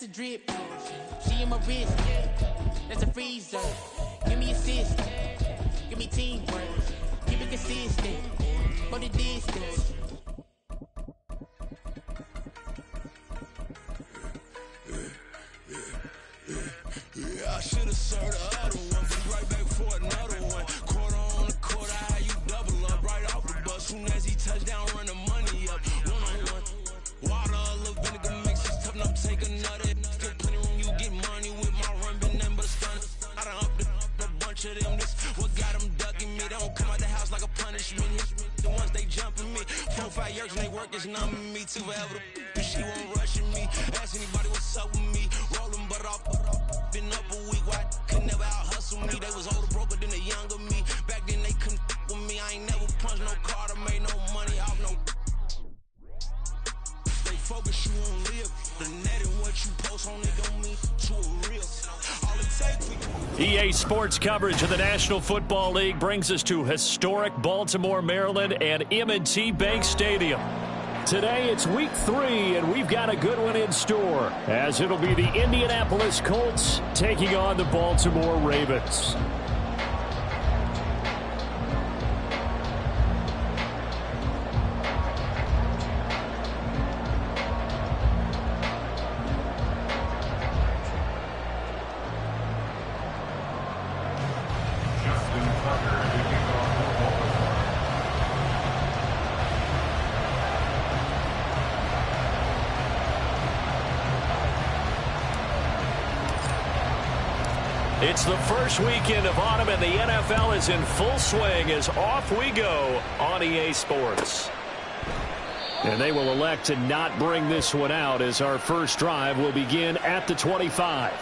That's a drip. She in my wrist. That's a freezer. Give me assist. Give me teamwork. Keep it consistent. For the distance. Yeah, I should've served the other one. Be right back for another one. Quarter on the quarter, how you double up right off the bus. Soon as he touch down, run the money up. One-on-one. Water, a little vinegar mix, it's tough enough to take another. Still plenty room, you get money with my run, been nothing but a stun. I done upped a bunch of them. This what got them ducking me. They don't come out the house like a punishment. The ones they jumping me. 4-5 years and they work is numbing me. Too forever the she won't rushing me. Ask anybody what's up with me. Rolling but off. Been up a week, why could never out hustle me? They was older, broker than the younger me. Back then they couldn't with me. I ain't never punched no card or made no money off no. They focus you on live. The net and what you post on it don't mean to a real. All it takes. EA Sports coverage of the National Football League brings us to historic Baltimore, Maryland and M&T Bank Stadium. Today it's week 3, and we've got a good one in store, as it'll be the Indianapolis Colts taking on the Baltimore Ravens. It's the first weekend of autumn, and the NFL is in full swing as off we go on EA Sports. And they will elect to not bring this one out, as our first drive will begin at the 25.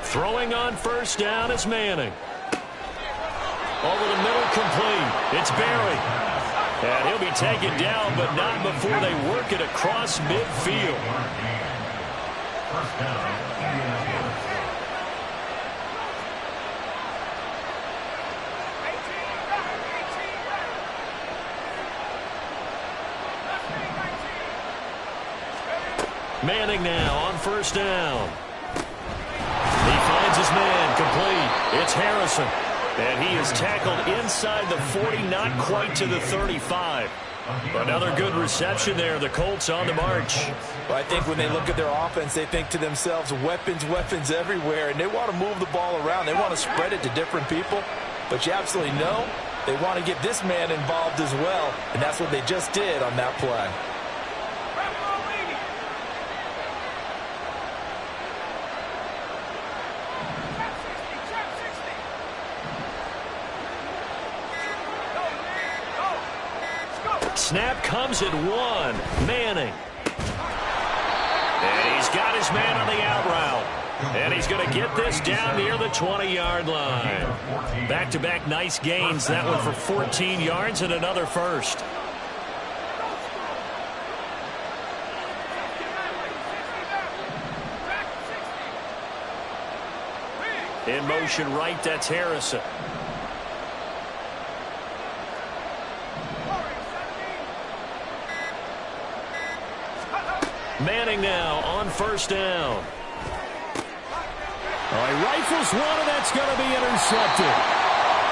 Throwing on first down is Manning. Over the middle, complete. It's Barry. And he'll be taken down, but not before they work it across midfield. Manning now on first down. He finds his man, complete. It's Harrison. And he is tackled inside the 40, not quite to the 35. Another good reception there. The Colts on the march. Well, I think when they look at their offense, they think to themselves, weapons, weapons everywhere. And they want to move the ball around. They want to spread it to different people. But you absolutely know they want to get this man involved as well. And that's what they just did on that play. Snap comes at 1. Manning. And he's got his man on the out route. And he's going to get this down near the 20-yard line. Back-to-back nice gains. That one for 14 yards and another first. In motion right, that's Harrison. Manning now on first down. He rifles one, and that's going to be intercepted.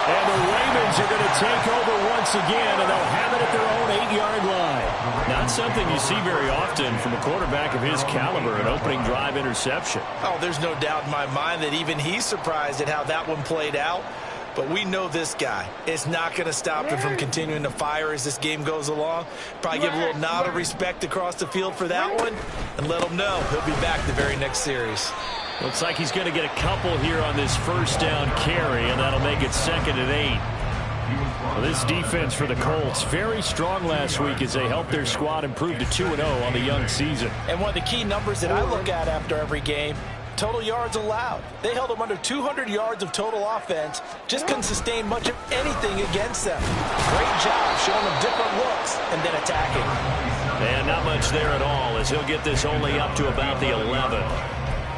And the Ravens are going to take over once again, and they'll have it at their own 8-yard line. Not something you see very often from a quarterback of his caliber, an opening drive interception. Oh, there's no doubt in my mind that even he's surprised at how that one played out. But we know this guy. It's not going to stop him from continuing to fire as this game goes along. Probably give a little nod of respect across the field for that one and let him know he'll be back the very next series. Looks like he's going to get a couple here on this first down carry, and that'll make it 2nd and 8. Well, this defense for the Colts, very strong last week as they helped their squad improve to 2-0 on the young season. And one of the key numbers that I look at after every game, total yards allowed. They held them under 200 yards of total offense, just couldn't sustain much of anything against them. Great job showing them different looks and then attacking. And not much there at all as he'll get this only up to about the 11.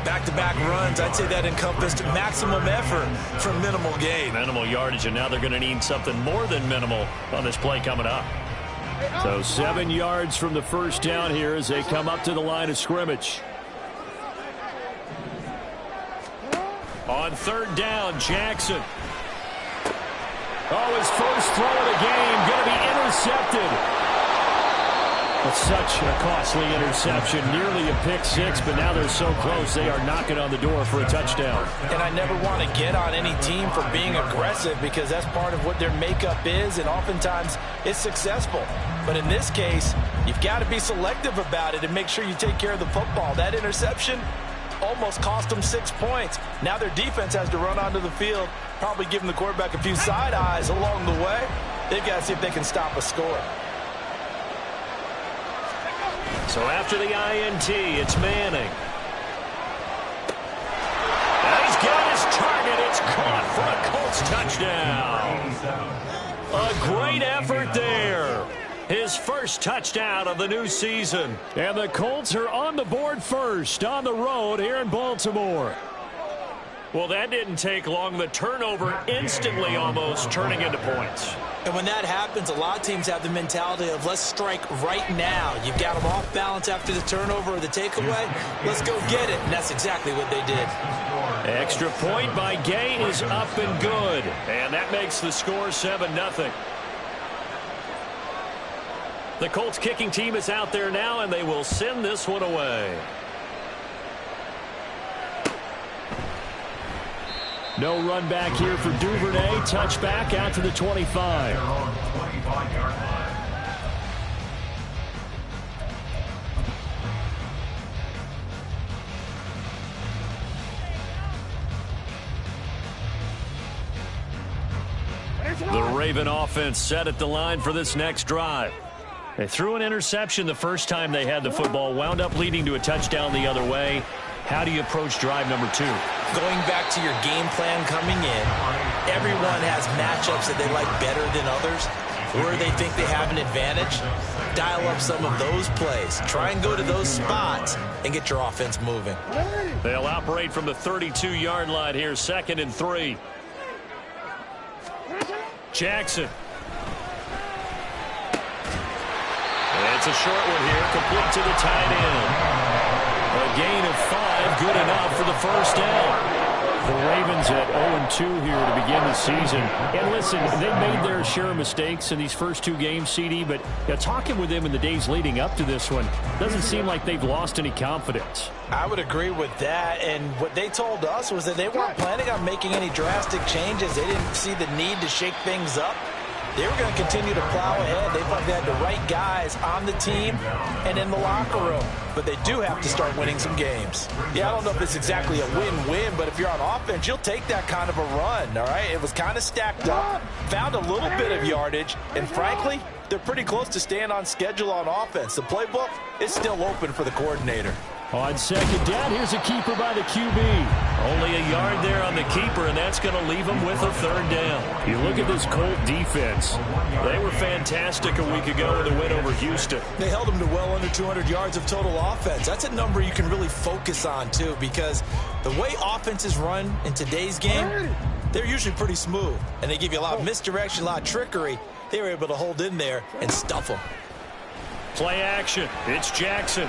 Back-to-back runs, I'd say that encompassed maximum effort for minimal gain. Minimal yardage, and now they're going to need something more than minimal on this play coming up. So 7 yards from the first down here as they come up to the line of scrimmage. On third down, Jackson. Oh, his first throw of the game going to be intercepted. It's such a costly interception, nearly a pick six, but now they're so close they are knocking on the door for a touchdown. And I never want to get on any team for being aggressive because that's part of what their makeup is, and oftentimes it's successful. But in this case, you've got to be selective about it and make sure you take care of the football. That interception almost cost them 6 points. Now their defense has to run onto the field, probably giving the quarterback a few side eyes along the way. They've got to see if they can stop a score. So after the INT, it's Manning. And he's got his target. It's caught for a Colts touchdown. A great effort there. His first touchdown of the new season. And the Colts are on the board first on the road here in Baltimore. Well, that didn't take long. The turnover instantly almost turning into points. And when that happens, a lot of teams have the mentality of let's strike right now. You've got them off balance after the turnover or the takeaway. Let's go get it. And that's exactly what they did. Extra point by Gay is up and good. And that makes the score 7-0. The Colts kicking team is out there now, and they will send this one away. No run back here for Duvernay. Touchback out to the 25. The Raven offense set at the line for this next drive. They threw an interception the first time they had the football, wound up leading to a touchdown the other way. How do you approach drive number 2? Going back to your game plan coming in, everyone has matchups that they like better than others, where they think they have an advantage. Dial up some of those plays. Try and go to those spots and get your offense moving. They'll operate from the 32-yard line here, 2nd and 3. Jackson. It's a short one here, complete to the tight end. A gain of 5, good enough for the first down. The Ravens at 0-2 here to begin the season. And listen, they made their share of mistakes in these first 2 games, CD, but talking with them in the days leading up to this one, doesn't seem like they've lost any confidence. I would agree with that, and what they told us was that they weren't planning on making any drastic changes. They didn't see the need to shake things up. They were going to continue to plow ahead. They thought they had the right guys on the team and in the locker room. But they do have to start winning some games. Yeah, I don't know if it's exactly a win-win, but if you're on offense, you'll take that kind of a run, all right? It was kind of stacked up, found a little bit of yardage, and frankly, they're pretty close to staying on schedule on offense. The playbook is still open for the coordinator. On second down, here's a keeper by the QB. Only a yard there on the keeper, and that's going to leave him with a 3rd down. You look at this Colt defense. They were fantastic a week ago with a win over Houston. They held them to well under 200 yards of total offense. That's a number you can really focus on, too, because the way offenses run in today's game, they're usually pretty smooth, and they give you a lot of misdirection, a lot of trickery. They were able to hold in there and stuff them. Play action. It's Jackson.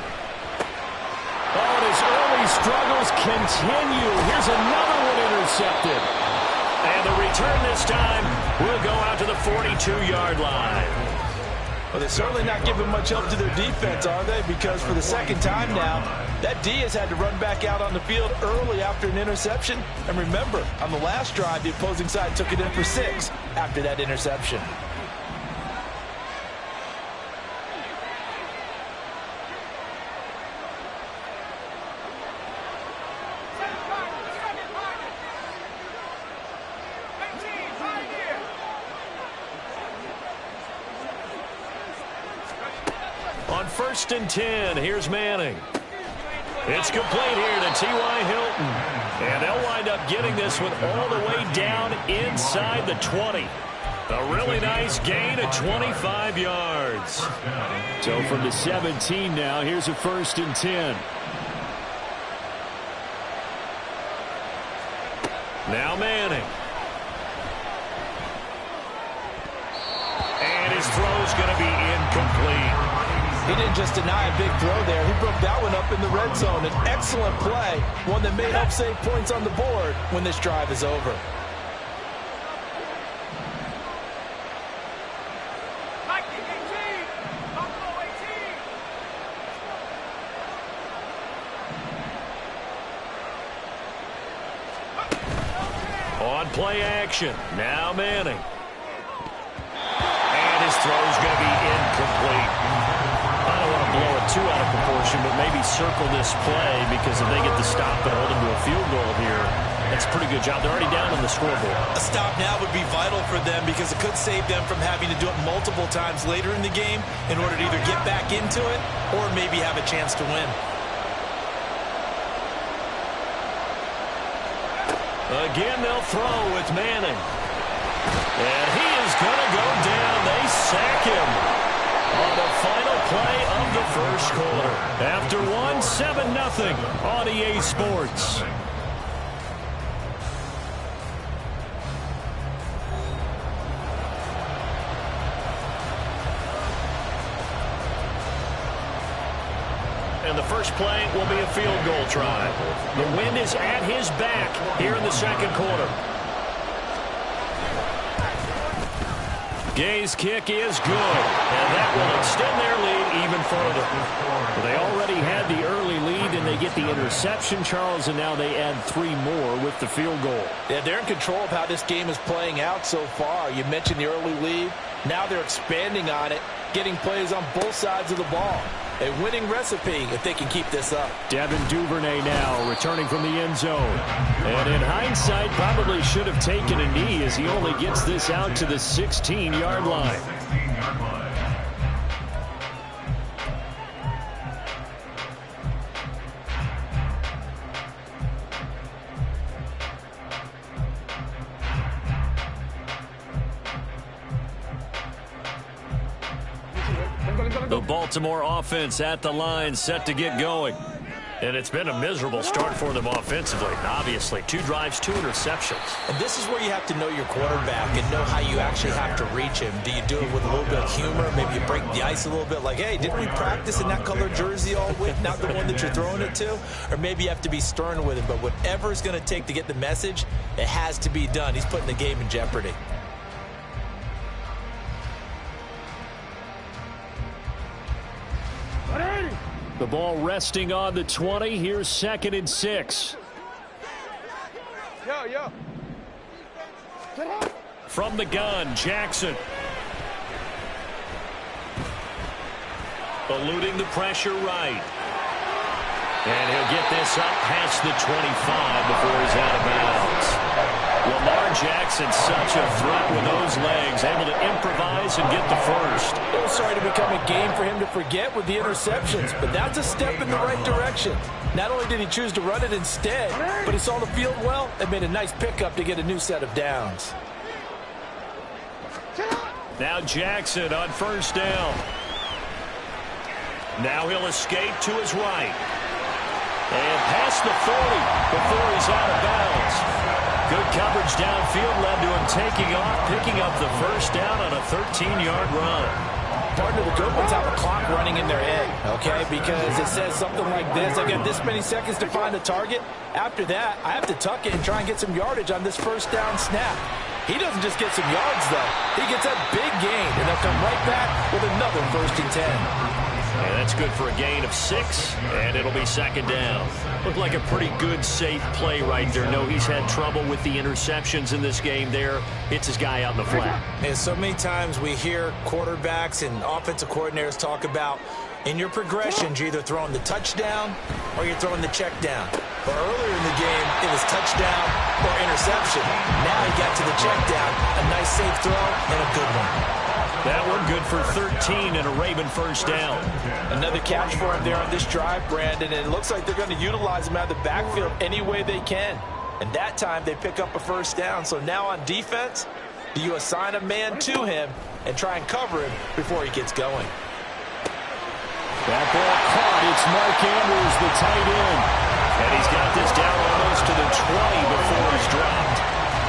Oh, and his early struggles continue. Here's another one intercepted. And the return this time will go out to the 42-yard line. Well, they're certainly not giving much help to their defense, are they? Because for the second time now, that D has had to run back out on the field early after an interception. And remember, on the last drive, the opposing side took it in for 6 after that interception. 1st and 10. Here's Manning. It's complete here to T.Y. Hilton. And they'll wind up getting this one all the way down inside the 20. A really nice gain of 25 yards. So from the 17 now, here's a 1st and 10. Now Manning. And his throw's going to be incomplete. He didn't just deny a big throw there. He broke that one up in the red zone. An excellent play, one that may help save points on the board when this drive is over. On play action, now Manning. And his throw's going to be incomplete. I don't want to blow it too out of proportion, but maybe circle this play, because if they get the stop and hold them to a field goal here, that's a pretty good job. They're already down on the scoreboard. A stop now would be vital for them, because it could save them from having to do it multiple times later in the game in order to either get back into it or maybe have a chance to win. Again, they'll throw with Manning. And he is going to go down. They sack him on the final play of the 1st quarter. After 7-0 on EA Sports. And the first play will be a field goal try. The wind is at his back here in the 2nd quarter. Gay's kick is good, and that will extend their lead even further. They already had the early lead, and they get the interception, Charles, and now they add 3 more with the field goal. Yeah, they're in control of how this game is playing out so far. You mentioned the early lead. Now they're expanding on it, getting plays on both sides of the ball. A winning recipe if they can keep this up. Devin Duvernay now returning from the end zone. And in hindsight, probably should have taken a knee, as he only gets this out to the 16-yard line. The Baltimore offense at the line, set to get going. And it's been a miserable start for them offensively. Obviously, 2 drives, 2 interceptions. And this is where you have to know your quarterback and know how you actually have to reach him. Do you do it with a little bit of humor? Maybe you break the ice a little bit, like, hey, didn't we practice in that color jersey all week, not the one that you're throwing it to? Or maybe you have to be stern with him. But whatever it's going to take to get the message, it has to be done. He's putting the game in jeopardy. The ball resting on the 20. Here's 2nd and 6. Yo. From the gun, Jackson. Eluding the pressure right. And he'll get this up past the 25 before he's out of bounds. Lamar Jackson, such a threat with those legs, able to improvise and get the first. It was starting to become a game for him to forget with the interceptions, but that's a step in the right direction. Not only did he choose to run it instead, but he saw the field well and made a nice pickup to get a new set of downs. Now Jackson on 1st down. Now he'll escape to his right. And past the 40 before he's out of bounds. Good coverage downfield led to him taking off, picking up the 1st down on a 13-yard run. Partner, the good ones have a clock running in their head, okay? Because it says something like this: I've got this many seconds to find a target. After that, I have to tuck it and try and get some yardage on this 1st down snap. He doesn't just get some yards, though. He gets a big gain, and they'll come right back with another 1st and 10. And that's good for a gain of 6, and it'll be 2nd down. Looked like a pretty good, safe play right there. No, he's had trouble with the interceptions in this game there. Hits his guy out in the flat. And so many times we hear quarterbacks and offensive coordinators talk about, in your progressions, you're either throwing the touchdown or you're throwing the check down. But earlier in the game, it was touchdown or interception. Now he got to the check down, a nice safe throw, and a good one. That one good for 13 and a Raven first down. Another catch for him there on this drive, Brandon, and it looks like they're going to utilize him out of the backfield any way they can. And that time they pick up a first down. So now on defense, do you assign a man to him and try and cover him before he gets going? That ball caught. It's Mark Andrews, the tight end. And he's got this down almost to the 20 before he's dropped.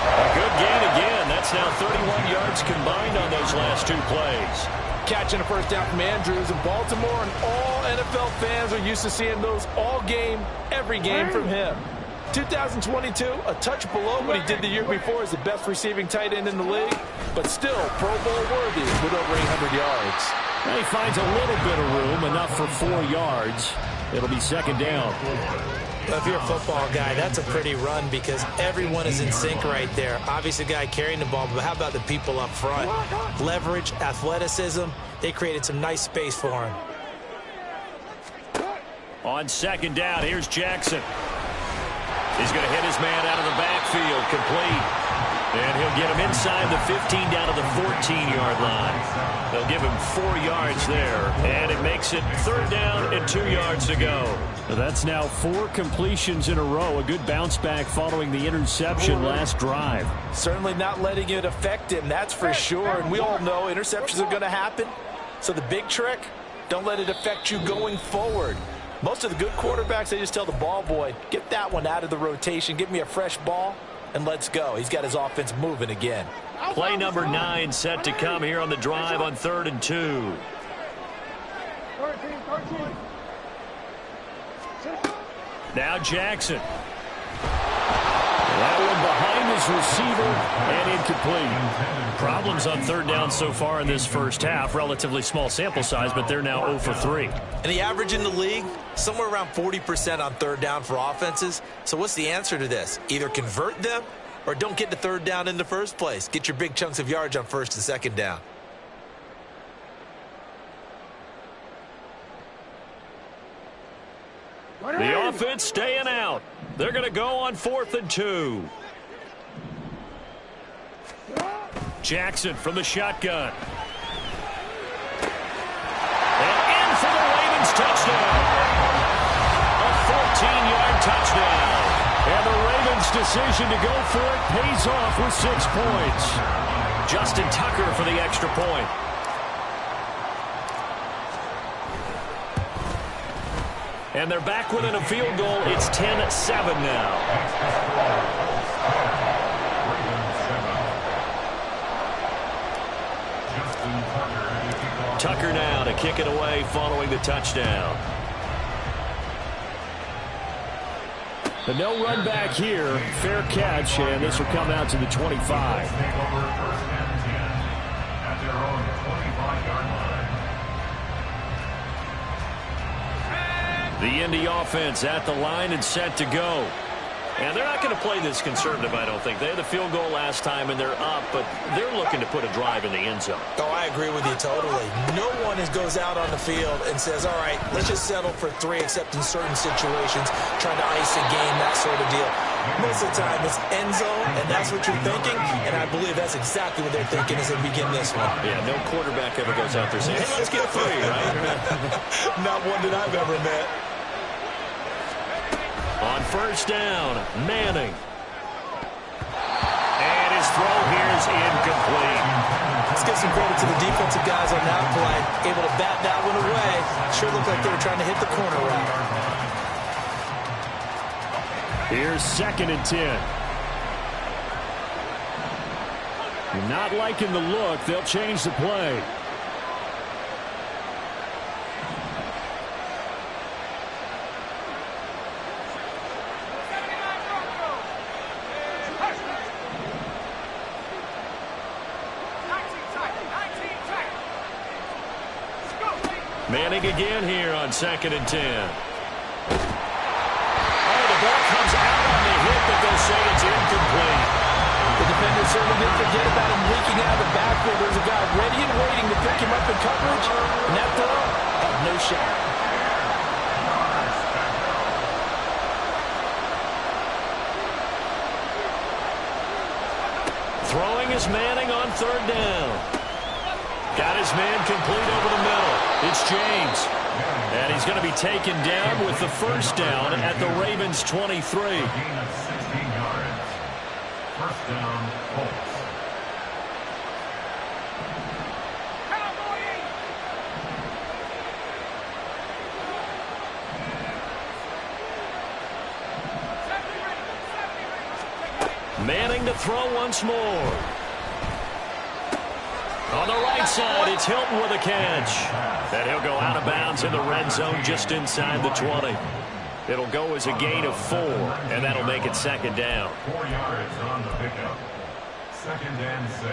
A good gain again. That's now 31 yards combined on those last two plays. Catching a first down from Andrews in Baltimore, and all NFL fans are used to seeing those all game, every game from him. 2022, a touch below what he did the year before as the best receiving tight end in the league, but still Pro Bowl worthy with over 800 yards. He finds a little bit of room, enough for 4 yards. It'll be second down. Well, if you're a football guy, that's a pretty run because everyone is in sync right there. Obviously, the guy carrying the ball, but how about the people up front? Leverage, athleticism, they created some nice space for him. On second down, here's Jackson. He's going to hit his man out of the backfield, complete. And he'll get him inside the 15 down to the 14-yard line. They'll give him 4 yards there, and it makes it third down and 2 yards to go. That's now 4 completions in a row. A good bounce back following the interception last drive. Certainly not letting it affect him, that's for sure. And we all know interceptions are going to happen. So the big trick, don't let it affect you going forward. Most of the good quarterbacks, they just tell the ball boy, get that one out of the rotation, give me a fresh ball, and let's go. He's got his offense moving again. Play number 9 set to come here on the drive on 3rd and 2. Now Jackson. That one behind his receiver and incomplete. Problems on third down so far in this first half. Relatively small sample size, but they're now 0 for 3. And the average in the league, somewhere around 40% on third down for offenses. So what's the answer to this? Either convert them or don't get the third down in the first place. Get your big chunks of yards on first and second down. The offense staying out. They're going to go on 4th and 2. Jackson from the shotgun. And in for the Ravens touchdown. A 14-yard touchdown. And the Ravens' decision to go for it pays off with 6 points. Justin Tucker for the extra point. And they're back within a field goal. It's 10-7 now. Tucker now to kick it away following the touchdown. The no run back here. Fair catch, and this will come out to the 25. The Indy offense at the line and set to go. And they're not going to play this conservative, I don't think. They had the field goal last time, and they're up, but they're looking to put a drive in the end zone. Oh, I agree with you totally. No one goes out on the field and says, all right, let's just settle for 3, except in certain situations, trying to ice a game, that sort of deal. Most of the time, it's end zone, and that's what you're thinking, and I believe that's exactly what they're thinking as they begin this one. Yeah, no quarterback ever goes out there saying, hey, let's get 3, right? Not one that I've ever met. On first down, Manning. And his throw here is incomplete. Let's give some credit to the defensive guys on that play. Able to bat that one away. Sure looked like they were trying to hit the corner route. Here's 2nd and 10. You're not liking the look. They'll change the play. Manning again here on 2nd and 10. Oh, the ball comes out on the hit, but they'll say it's incomplete. The defender certainly didn't forget about him leaking out of the backfield. There's a guy ready and waiting to pick him up in coverage, and that throw had no shot. Throwing is Manning on 3rd down. Got his man complete over the middle. It's James. And he's going to be taken down with the first down at the Ravens' 23. Gain of 16 yards. First down, Colts. Manning to throw once more. On the right side, it's Hilton with a catch. And he'll go out of bounds in the red zone just inside the 20. It'll go as a gain of 4, and that'll make it second down. 4 yards on the pickup. Second and 6.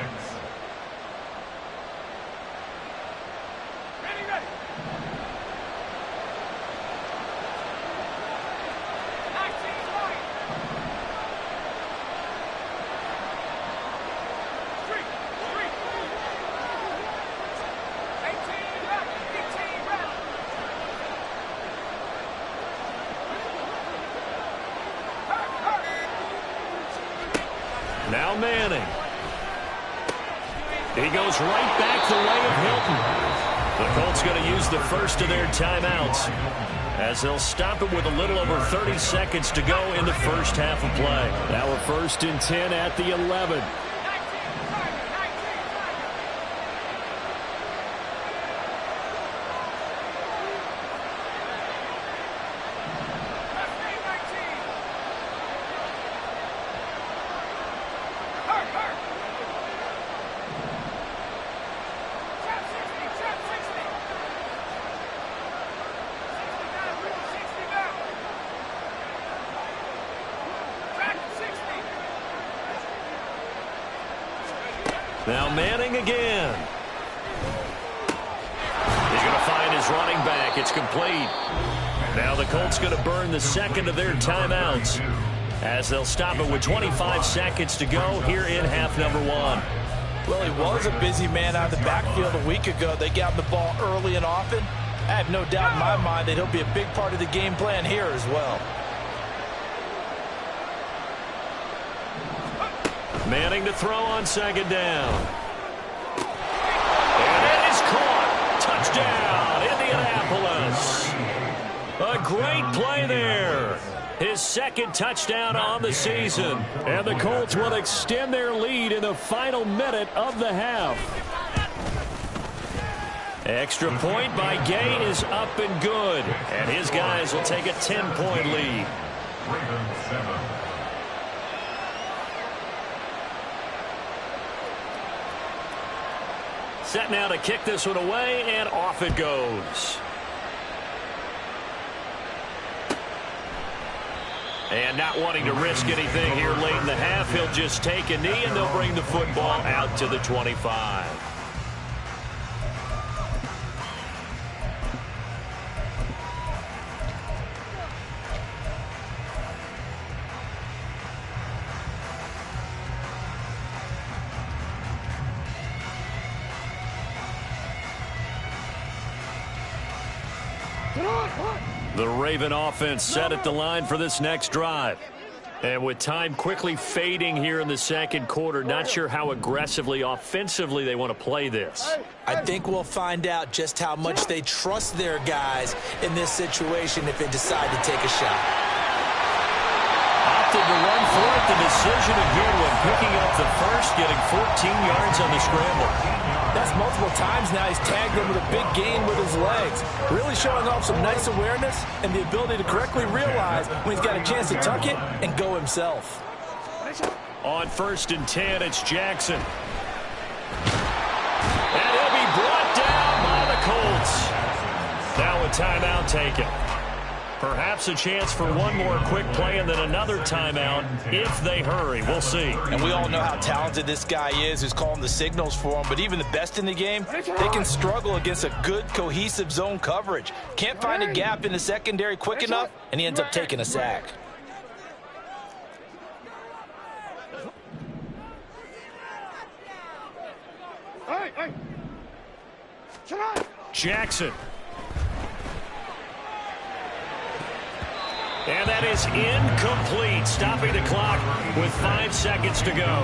Now Manning. He goes right back the way of Hilton. The Colts going to use the first of their timeouts as they'll stop it with a little over 30 seconds to go in the first half of play. Now we're 1st and 10 at the 11. Now Manning again. He's going to find his running back. It's complete. Now the Colts going to burn the second of their timeouts as they'll stop it with 25 seconds to go here in half number 1. Well, he was a busy man out of the backfield a week ago. They got the ball early and often. I have no doubt in my mind that he'll be a big part of the game plan here as well. Manning to throw on second down. And it is caught. Touchdown, Indianapolis. A great play there. His second touchdown on the season. And the Colts will extend their lead in the final minute of the half. Extra point by Gay is up and good. And his guys will take a 10-point lead. Ravens 7. Set now to kick this one away, and off it goes. And not wanting to risk anything here late in the half, he'll just take a knee, and they'll bring the football out to the 25. The Raven offense set at the line for this next drive. And with time quickly fading here in the second quarter, not sure how aggressively, offensively they want to play this. I think we'll find out just how much they trust their guys in this situation if they decide to take a shot. Opted to run for it. The decision a good one, picking up the first, getting 14 yards on the scramble. That's multiple times now he's tagged him with a big gain with his legs. Really showing off some nice awareness and the ability to correctly realize when he's got a chance to tuck it and go himself. On 1st and 10, it's Jackson. And he'll be brought down by the Colts. Now a timeout taken. Perhaps a chance for one more quick play and then another timeout if they hurry. We'll see. And we all know how talented this guy is who's calling the signals for him. But even the best in the game, they can struggle against a good, cohesive zone coverage. Can't find a gap in the secondary quick enough, and he ends up taking a sack. Jackson. And that is incomplete, stopping the clock with 5 seconds to go.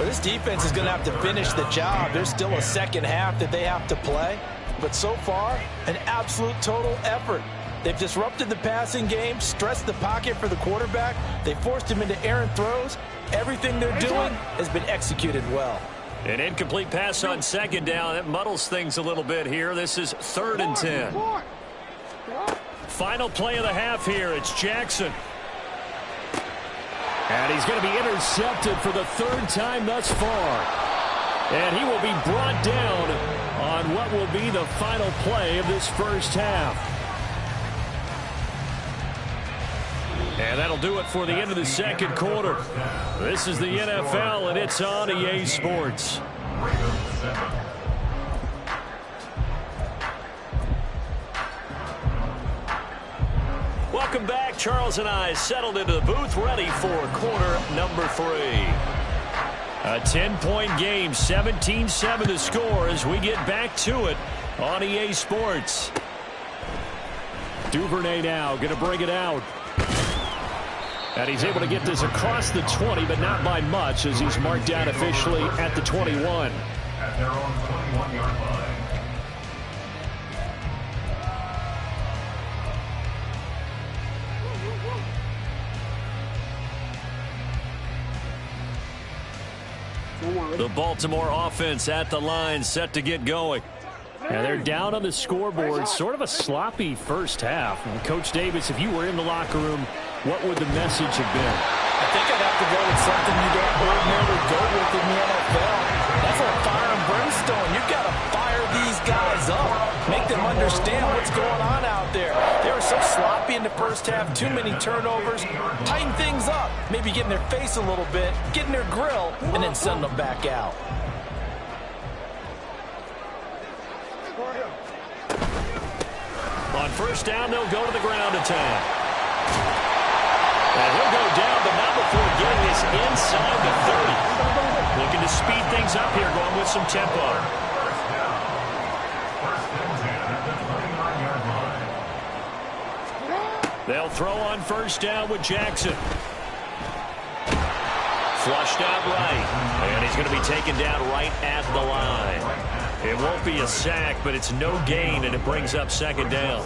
Well, this defense is going to have to finish the job. There's still a second half that they have to play. But so far, an absolute total effort. They've disrupted the passing game, stressed the pocket for the quarterback. They forced him into errant throws. Everything they're doing has been executed well. An incomplete pass on second down. That muddles things a little bit here. This is 3rd and 10. Final play of the half here. It's Jackson. And he's going to be intercepted for the 3rd time thus far. And he will be brought down on what will be the final play of this first half. And that'll do it for the end of the second quarter. This is the NFL, and it's on EA Sports. Welcome back. Charles and I settled into the booth, ready for quarter number 3. A 10-point game, 17-7 to score as we get back to it on EA Sports. Duvernay now going to bring it out. And he's able to get this across the 20, but not by much as he's marked down officially at the 21. At their own 21-yard line. The Baltimore offense at the line, set to get going. And they're down on the scoreboard. Sort of a sloppy first half. And Coach Davis, if you were in the locker room, what would the message have been? I think I'd have to go with something you don't ordinarily go with in the NFL. That's like fire and brimstone. You've got to fire these guys up. Make them understand what's going on out there. They were so sloppy in the first half. Too many turnovers. Tighten things up. Maybe get in their face a little bit. Get in their grill. And then send them back out. On first down, they'll go to the ground attack. And he'll go down, but not before getting this inside the 30. Looking to speed things up here, going with some tempo. First down. First and 10 at the 29-yard line. They'll throw on first down with Jackson. Flushed out right. And he's going to be taken down right at the line. It won't be a sack, but it's no gain, and it brings up second down.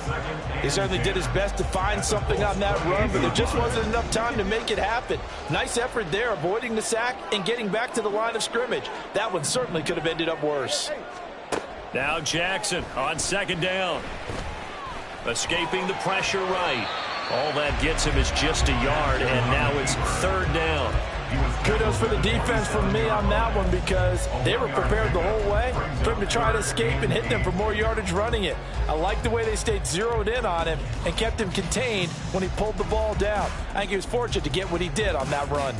He certainly did his best to find something on that run, but there just wasn't enough time to make it happen. Nice effort there, avoiding the sack and getting back to the line of scrimmage. That one certainly could have ended up worse. Now Jackson on second down. Escaping the pressure right. All that gets him is just a yard, and now it's third down. Kudos for the defense from me on that one because they were prepared the whole way for him to try to escape and hit them for more yardage running it. I like the way they stayed zeroed in on him and kept him contained when he pulled the ball down. I think he was fortunate to get what he did on that run.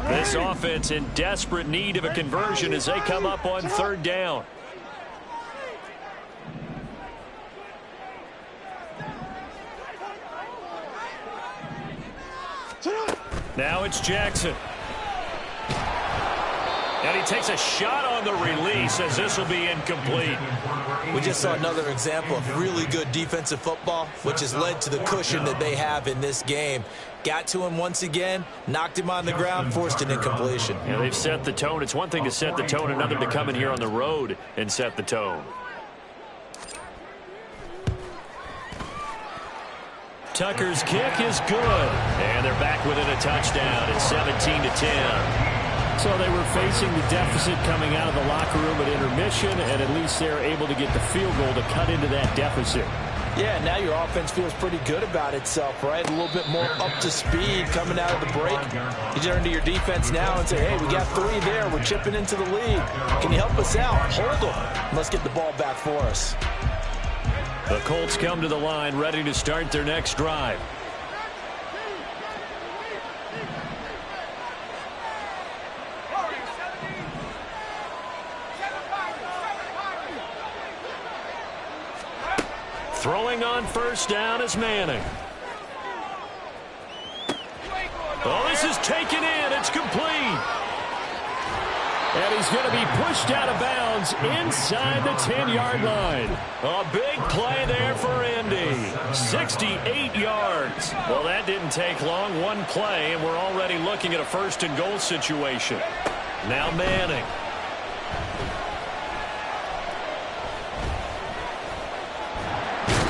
This offense in desperate need of a conversion as they come up on third down. Now it's Jackson. And he takes a shot on the release as this will be incomplete. We just saw another example of really good defensive football, which has led to the cushion that they have in this game. Got to him once again, knocked him on the ground, forced an incompletion. Yeah, they've set the tone. It's one thing to set the tone, another to come in here on the road and set the tone. Tucker's kick is good. And they're back within a touchdown. It's 17-10. So they were facing the deficit coming out of the locker room at intermission, and at least they're able to get the field goal to cut into that deficit. Yeah, now your offense feels pretty good about itself, right? A little bit more up to speed coming out of the break. You turn to your defense now and say, hey, we got 3 there. We're chipping into the lead. Can you help us out? Hold them. Let's get the ball back for us. The Colts come to the line ready to start their next drive. Throwing on first down is Manning. Oh, this is taken in. It's complete. And he's going to be pushed out of bounds inside the 10-yard line. A big play there for Indy. 68 yards. Well, that didn't take long. One play, and we're already looking at a first and goal situation. Now Manning.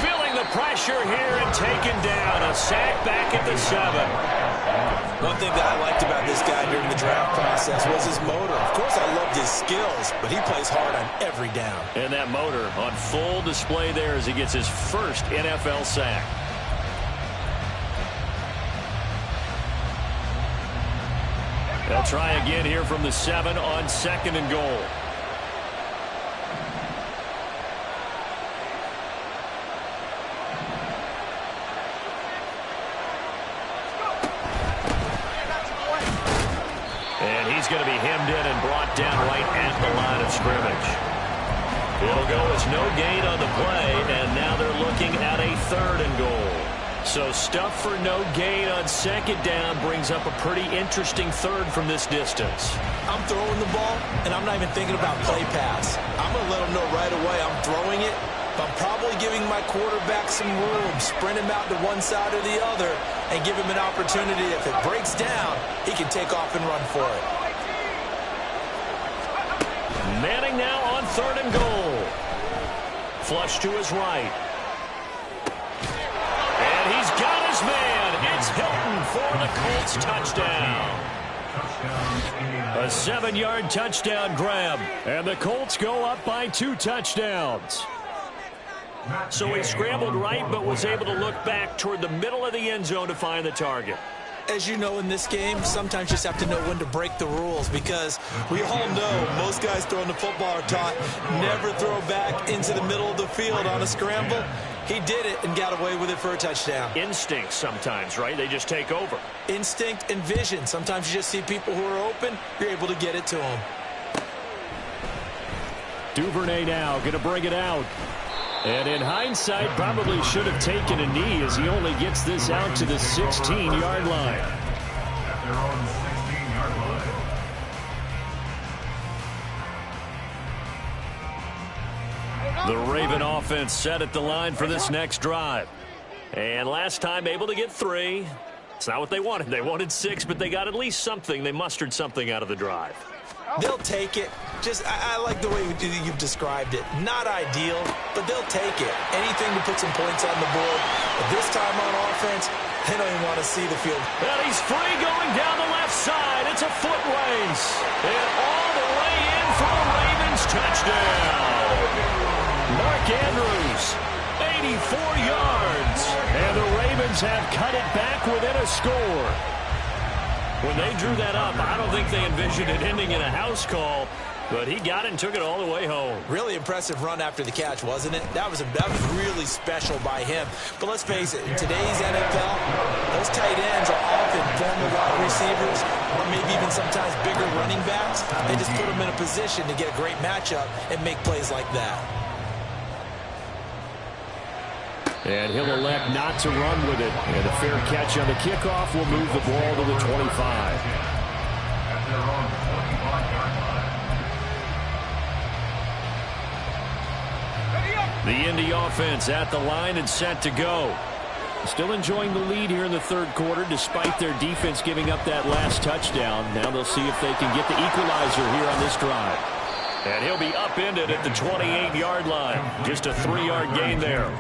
Feeling the pressure here and taken down. A sack back at the 7. One thing that I liked about this guy during the draft process was his motor. Of course, I loved his skills, but he plays hard on every down. And that motor on full display there as he gets his first NFL sack. They'll try again here from the 7 on 2nd and goal. And he's going to be hemmed in and brought down right at the line of scrimmage. It'll go as no gain on the play, and now they're looking at a 3rd and goal. So stuff for no gain on 2nd down brings up a pretty interesting 3rd from this distance. I'm throwing the ball, and I'm not even thinking about play pass. I'm going to let him know right away I'm throwing it, but I'm probably giving my quarterback some room, sprint him out to one side or the other, and give him an opportunity. If it breaks down, he can take off and run for it. Manning now on 3rd and goal. Flush to his right. And he's got his man. It's Hilton for the Colts touchdown. A 7-yard touchdown grab. And the Colts go up by 2 touchdowns. So he scrambled right but was able to look back toward the middle of the end zone to find the target. As you know, in this game, sometimes you just have to know when to break the rules, because we all know most guys throwing the football are taught never throw back into the middle of the field on a scramble. He did it and got away with it for a touchdown. Instinct sometimes, right? They just take over. Instinct and vision. Sometimes you just see people who are open, you're able to get it to them. Duvernay now going to bring it out. And in hindsight, probably should have taken a knee as he only gets this out to the 16-yard line. At their own 16-yard line. The Raven offense set at the line for this next drive. And last time able to get 3. It's not what they wanted. They wanted 6, but they got at least something. They mustered something out of the drive. They'll take it. I like the way you've described it. Not ideal, but they'll take it. Anything to put some points on the board. But this time on offense, they don't even want to see the field. And he's free going down the left side. It's a foot race. And all the way in for the Ravens touchdown. Mark Andrews, 84 yards. And the Ravens have cut it back within a score. When they drew that up, I don't think they envisioned it ending in a house call, but he got it and took it all the way home. Really impressive run after the catch, wasn't it? That was really special by him. But let's face it, in today's NFL, those tight ends are often former wide receivers or maybe even sometimes bigger running backs. They just put them in a position to get a great matchup and make plays like that. And he'll elect not to run with it. And a fair catch on the kickoff will move the ball to the 25. At their own 25-yard line. The Indy offense at the line and set to go. Still enjoying the lead here in the 3rd quarter despite their defense giving up that last touchdown. Now they'll see if they can get the equalizer here on this drive. And he'll be upended at the 28-yard line. Just a 3-yard gain there.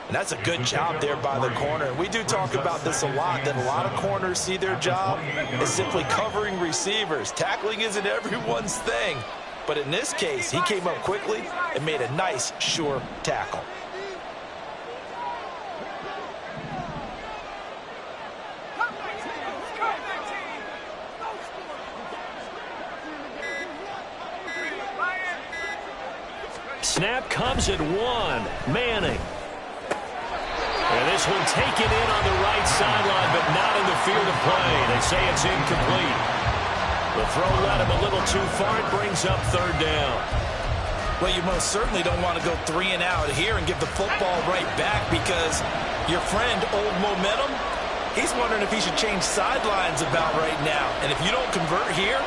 And that's a good job there by the corner. We do talk about this a lot, that a lot of corners see their job as simply covering receivers. Tackling isn't everyone's thing. But in this case, he came up quickly and made a nice, sure tackle. Snap comes at 1. Manning. And this one taken in on the right sideline, but not in the field of play. They say it's incomplete. The throw led him a little too far. It brings up 3rd down. Well, you most certainly don't want to go 3 and out here and give the football right back, because your friend, Old Momentum, he's wondering if he should change sidelines about right now. And if you don't convert here,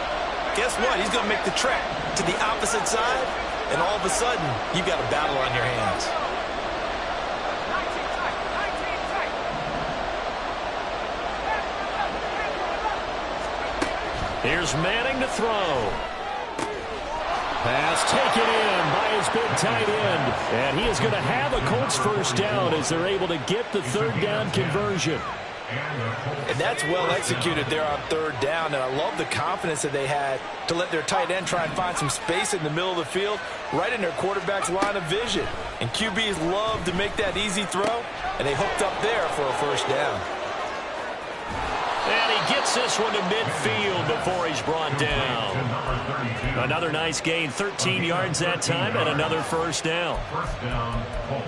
guess what? He's going to make the trek to the opposite side, and all of a sudden, you've got a battle on your hands. Here's Manning to throw. Pass taken in by his big tight end. And he is going to have a Colts first down as they're able to get the third down conversion. And that's well executed there on third down. And I love the confidence that they had to let their tight end try and find some space in the middle of the field, right in their quarterback's line of vision. And QBs love to make that easy throw, and they hooked up there for a first down. And he gets this one to midfield before he's brought down. Another nice gain, 13 yards that time, and another first down. First down, Colts.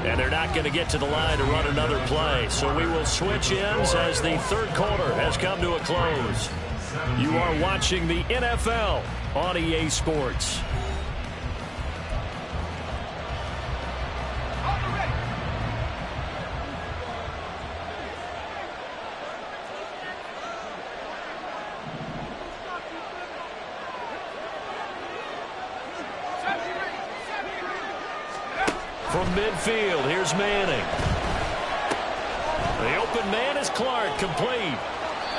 And they're not going to get to the line to run another play. So we will switch ends as the third quarter has come to a close. You are watching the NFL on EA Sports. From midfield, here's Manning. The open man is Clark, complete.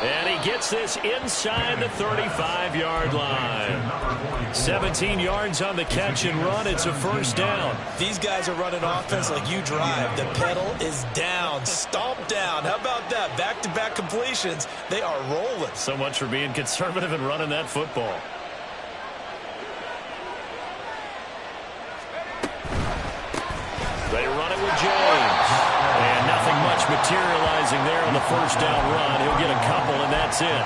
And he gets this inside the 35-yard line. 17 yards on the catch and run. It's a first down. These guys are running offense like you drive. The pedal is down, stomped down. How about that? Back-to-back completions. They are rolling. So much for being conservative and running that football. They run it with James. And nothing much materializing there on the first down run. He'll get a couple, and that's it.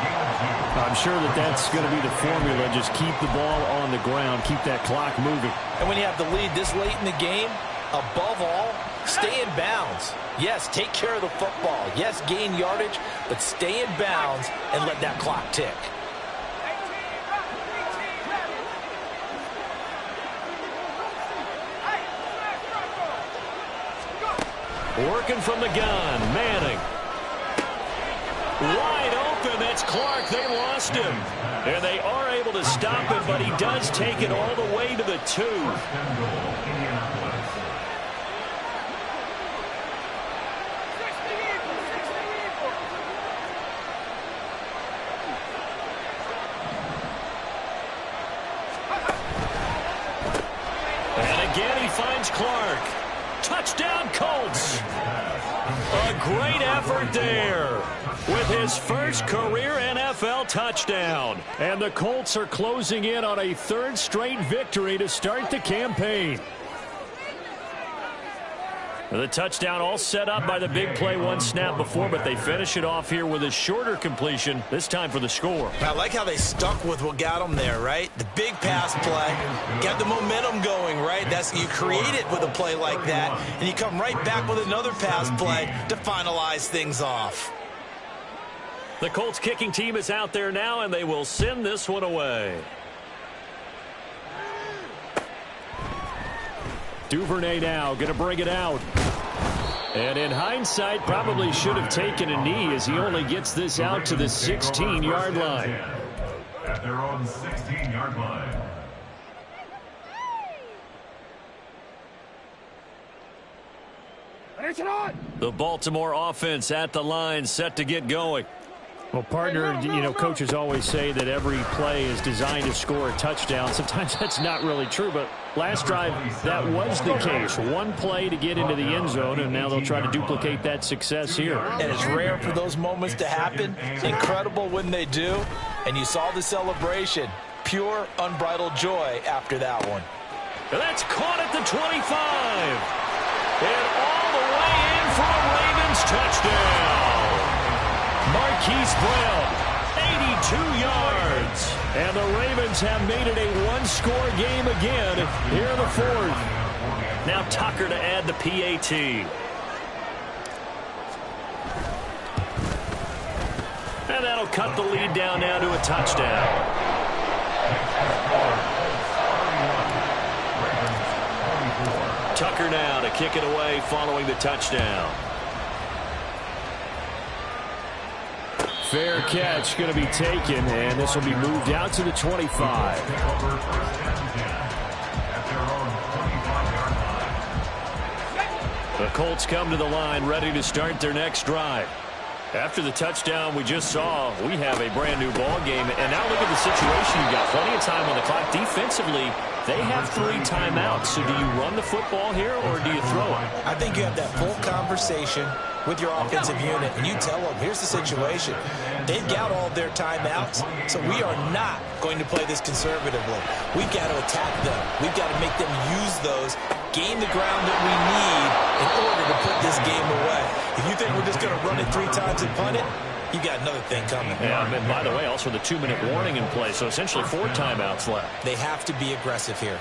I'm sure that that's going to be the formula. Just keep the ball on the ground. Keep that clock moving. And when you have the lead this late in the game, above all, stay in bounds. Yes, take care of the football. Yes, gain yardage, but stay in bounds and let that clock tick. Working from the gun, Manning. Wide open, that's Clark. They lost him. And they are able to stop him, but he does take it all the way to the 2. And again, he finds Clark. Touchdown, Colts. A great effort there with his first career NFL touchdown. And the Colts are closing in on a third straight victory to start the campaign. The touchdown all set up by the big play one snap before, but they finish it off here with a shorter completion, this time for the score. I like how they stuck with what got them there, right? The big pass play, got the momentum going, right? You create it with a play like that, and you come right back with another pass play to finalize things off. The Colts kicking team is out there now, and they will send this one away. Duvernay now going to bring it out. And in hindsight, probably should have taken a knee as he only gets this out to the 16-yard line. At their own 16-yard line. The Baltimore offense at the line, set to get going. Well, partner, coaches always say that every play is designed to score a touchdown. Sometimes that's not really true, but last drive, that was the case. One play to get into the end zone, and now they'll try to duplicate that success here. And it's rare for those moments to happen. Incredible when they do. And you saw the celebration. Pure, unbridled joy after that one. And that's caught at the 25. And all the way in for a Ravens touchdown. Marquise Brown, 82 yards. And the Ravens have made it a one-score game again here in the fourth. Now Tucker to add the PAT. And that'll cut the lead down now to a touchdown. Tucker now to kick it away following the touchdown. Fair catch going to be taken, and this will be moved out to the 25. The Colts come to the line ready to start their next drive. After the touchdown we just saw, we have a brand new ball game. And now look at the situation. You've got plenty of time on the clock. Defensively, they have 3 timeouts. So do you run the football here or do you throw it? I think you have that full conversation with your offensive unit, and you tell them, here's the situation. They've got all their timeouts, so we are not going to play this conservatively. We've got to attack them. We've got to make them use those, gain the ground that we need in order to put this game away. If you think we're just going to run it 3 times and punt it, you got another thing coming. Yeah, and by the way, also the 2-minute warning in play, so essentially 4 timeouts left. They have to be aggressive here.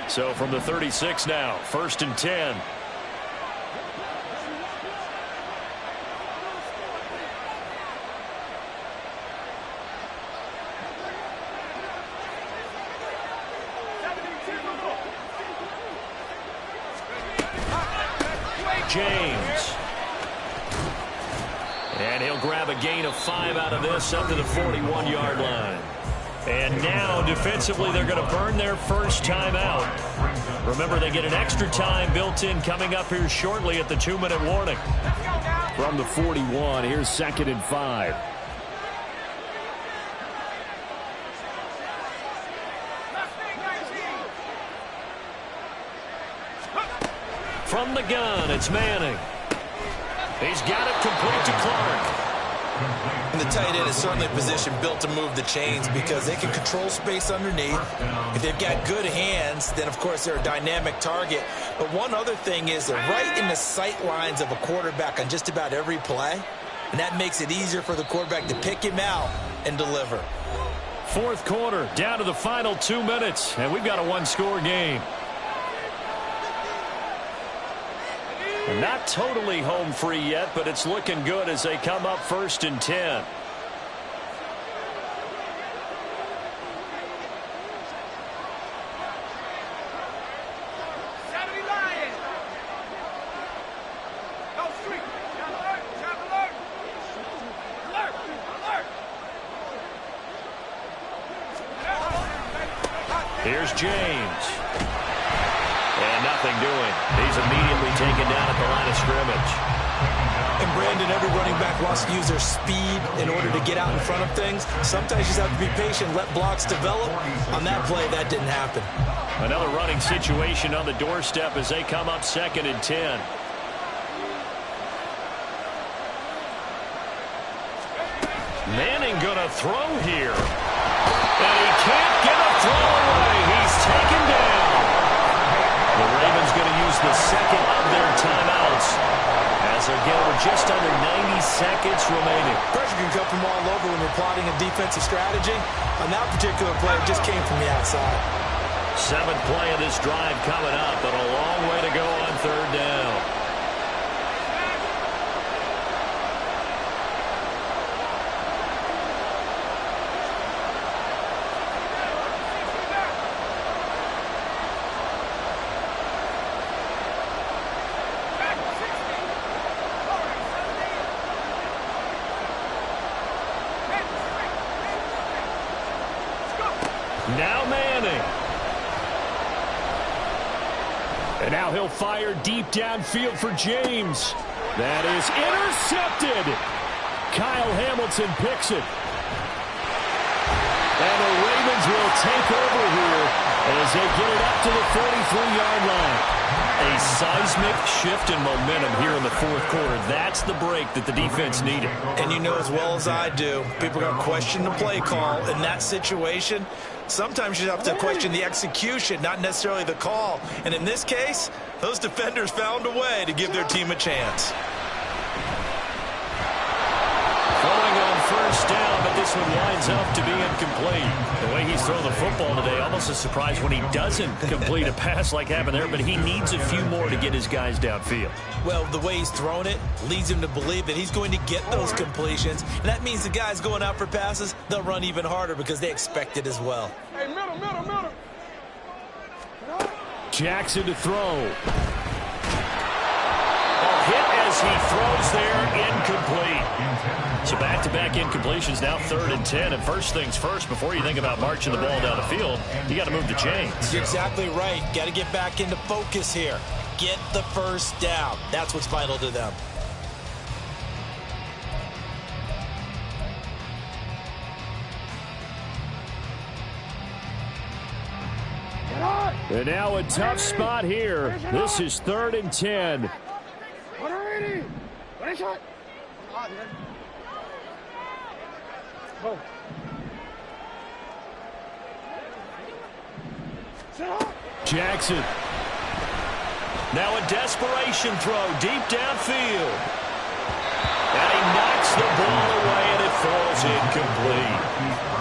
So from the 36 now, 1st and 10. James. And he'll grab a gain of 5 out of this up to the 41-yard line. And now, defensively, they're going to burn their first timeout. Remember, they get an extra time built in coming up here shortly at the 2-minute warning. From the 41, here's 2nd and 5. From the gun, it's Manning. He's got it complete to Clark. And the tight end is certainly a position built to move the chains because they can control space underneath. If they've got good hands, then, of course, they're a dynamic target. But one other thing is they're right in the sight lines of a quarterback on just about every play, and that makes it easier for the quarterback to pick him out and deliver. 4th quarter, down to the final 2 minutes, and we've got a 1-score game. Not totally home free yet, but it's looking good as they come up 1st and 10. Here's James. And nothing doing. He's immediately taken down at the line of scrimmage. And Brandon, every running back wants to use their speed in order to get out in front of things. Sometimes you just have to be patient, let blocks develop. On that play, that didn't happen. Another running situation on the doorstep as they come up 2nd and 10. Manning gonna throw here. And he can't get a throw away. He's taken down. The Ravens going to use the 2nd of their timeouts as again we're just under 90 seconds remaining. Pressure can come from all over when you're plotting a defensive strategy. On that particular play, it just came from the outside. 7th play of this drive coming up, but a long way to go on 3rd down. Now Manning. And now he'll fire deep downfield for James. That is intercepted. Kyle Hamilton picks it. And the Ravens will take over here as they get it up to the 43-yard line. A seismic shift in momentum here in the 4th quarter. That's the break that the defense needed. And you know as well as I do, people are going to question the play call in that situation. Sometimes you have to question the execution, not necessarily the call. And in this case, those defenders found a way to give their team a chance. Throwing on 1st down, but this one winds up to be incomplete. The way he's thrown the football today, almost a surprise when he doesn't complete a pass like happened there, but he needs a few more to get his guys downfield. Well, the way he's thrown it leads him to believe that he's going to get those completions. And that means the guys going out for passes, they'll run even harder because they expect it as well. Hey, middle. Jackson to throw. Hit as as he throws there, incomplete. So back-to-back incompletions, now 3rd and 10. And first things first, before you think about marching the ball down the field, you got to move the chains. You're exactly right. Got to get back into focus here. Get the first down. That's what's vital to them. And now a tough spot here. This is 3rd and 10. Jackson. Now a desperation throw deep downfield. And he knocks the ball away, and it falls incomplete.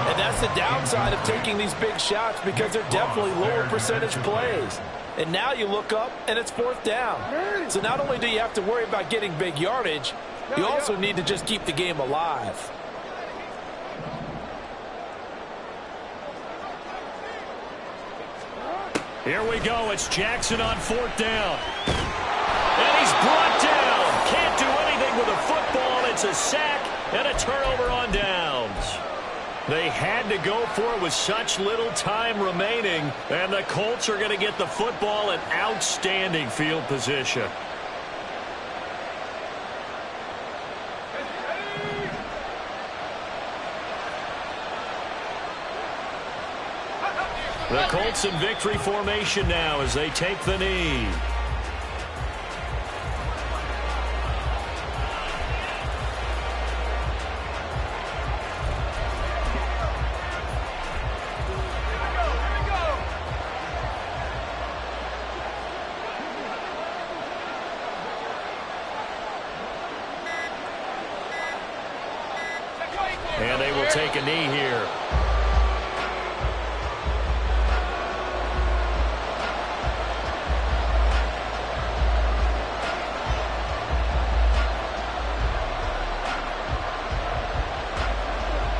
And that's the downside of taking these big shots, because they're definitely lower percentage plays. And now you look up, and it's 4th down. So not only do you have to worry about getting big yardage, you also need to just keep the game alive. Here we go. It's Jackson on 4th down. And he's brought down. Can't do anything with a football. It's a sack and a turnover on downs. They had to go for it with such little time remaining, and the Colts are going to get the football in outstanding field position. The Colts in victory formation now as they take the knee. And they will take a knee here.